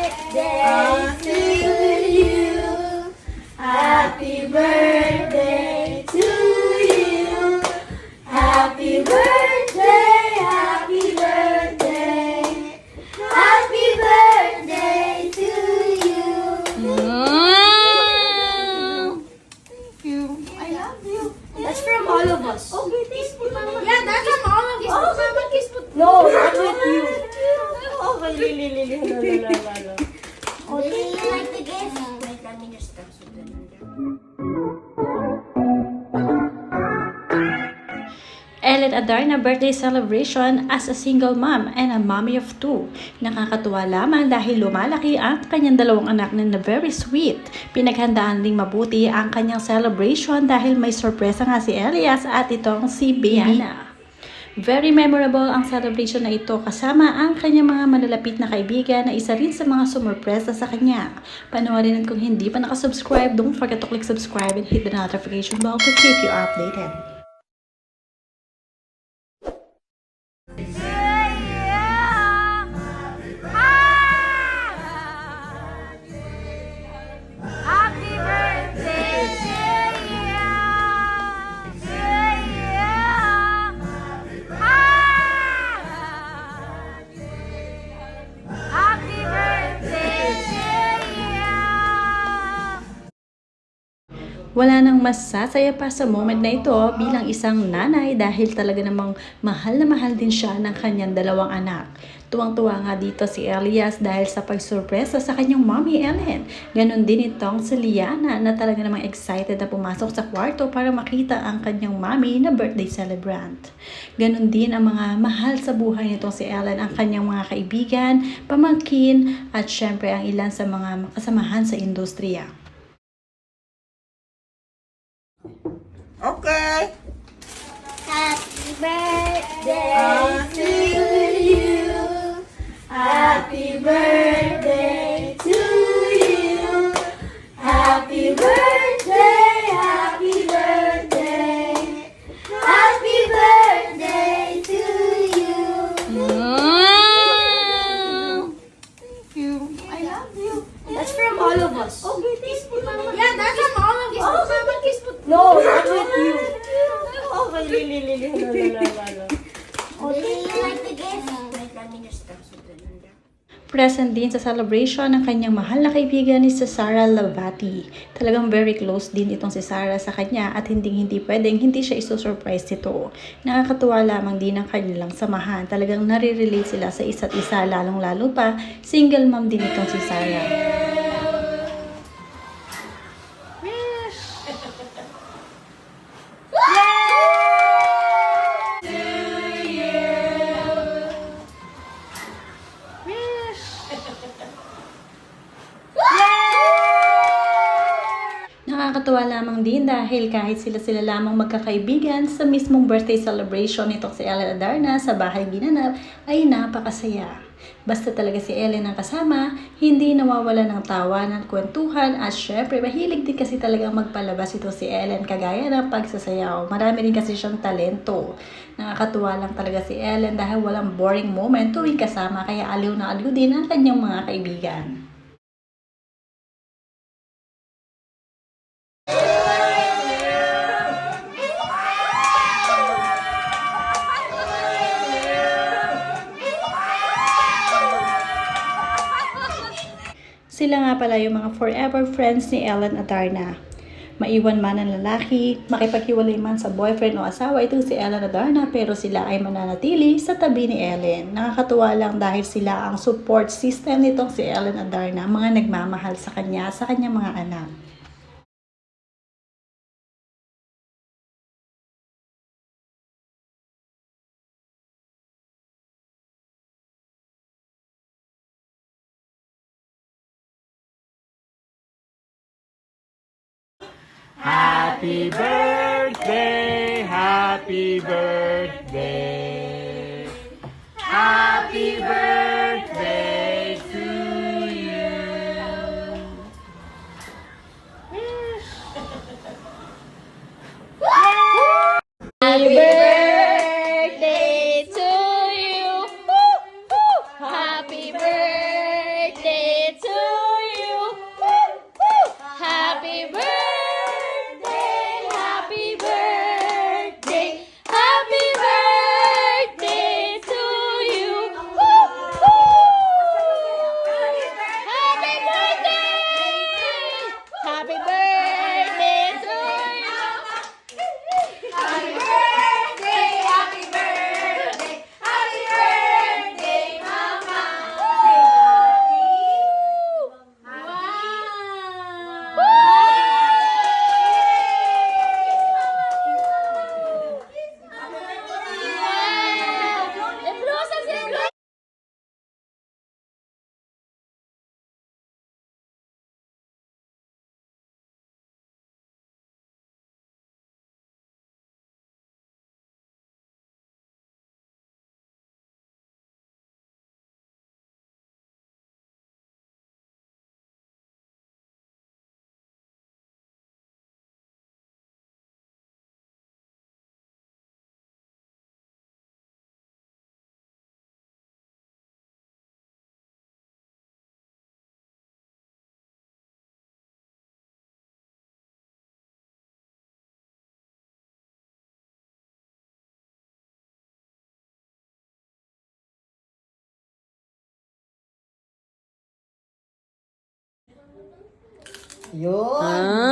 birthday to you. Happy birthday to you. Happy birthday, happy birthday. Happy birthday to you. Thank you. I love you. That's from all of us. Okay, thank you. Yeah, that's from all of us. No, that's with you. Okay, Lily. No. Oh, do you like the gift? Wait, let me just touch it. Ellen Adarna birthday celebration as a single mom and a mommy of two. Nakakatuwa lamang dahil lumalaki ang kanyang dalawang anak na very sweet. Pinaghandaan ding mabuti ang kanyang celebration dahil may sorpresa nga si Elias at itong si Biana. Very memorable ang celebration na ito kasama ang kanyang mga malalapit na kaibigan na isa rin sa mga sumurpresa sa kanya. Panoorin at kung hindi pa nakasubscribe, don't forget to click subscribe and hit the notification bell to keep you updated. Happy birthday to you. Happy birthday to you. Wala nang mas sasaya pa sa moment na ito bilang isang nanay dahil talaga namang mahal na mahal din siya ng kanyang dalawang anak. Tuwang-tuwa nga dito si Elias dahil sa pagsurpresa sa kanyang mommy Ellen. Ganon din itong si Liana na talaga namang excited na pumasok sa kwarto para makita ang kanyang mommy na birthday celebrant. Ganon din ang mga mahal sa buhay nitong si Ellen, ang kanyang mga kaibigan, pamangkin at syempre ang ilan sa mga kasamahan sa industriya. Okay. Happy birthday To you. Happy birthday to you. Happy birthday, happy birthday. Happy birthday to you. Thank you. I love you. That's from all of us. Okay, thank you. Yeah, that's from all of us. No, that's with you. Okay, Lily. No. Oh, do you like the gift? Wait, let me just touch it. Present din sa celebration ng kanyang mahal na kaibigan ni Sarah Lavati. Talagang very close din itong si Sarah sa kanya at hindi pwedeng hindi siya isusurprise nito. Nakakatuwa lamang din ang kanilang samahan. Talagang nare-relate sila sa isa't isa, lalong-lalo pa single mom din itong si Sarah. Nakakatuwa lamang din dahil kahit sila lamang magkakaibigan sa mismong birthday celebration nitong si Ellen Adarna sa bahay ginanap ay napakasaya. Basta talaga si Ellen ang kasama, hindi nawawala ng tawanan, kwentuhan at syempre mahilig din kasi talagang magpalabas ito si Ellen kagaya ng pagsasayaw. Marami rin kasi siyang talento. Nakakatuwa lang talaga si Ellen dahil walang boring moment tuwing kasama kaya aliw na aliw din ang kanyang mga kaibigan. Sila nga pala yung mga forever friends ni Ellen Adarna. Maiwan man ang lalaki, makipaghiwalay man sa boyfriend o asawa itong si Ellen Adarna pero sila ay mananatili sa tabi ni Ellen. Nakakatuwa lang dahil sila ang support system nitong si Ellen Adarna, mga nagmamahal sa kanya, sa kanyang mga anak. Happy birthday, happy birthday. Happy birthday to you. Happy birthday to you. Happy birthday Yun.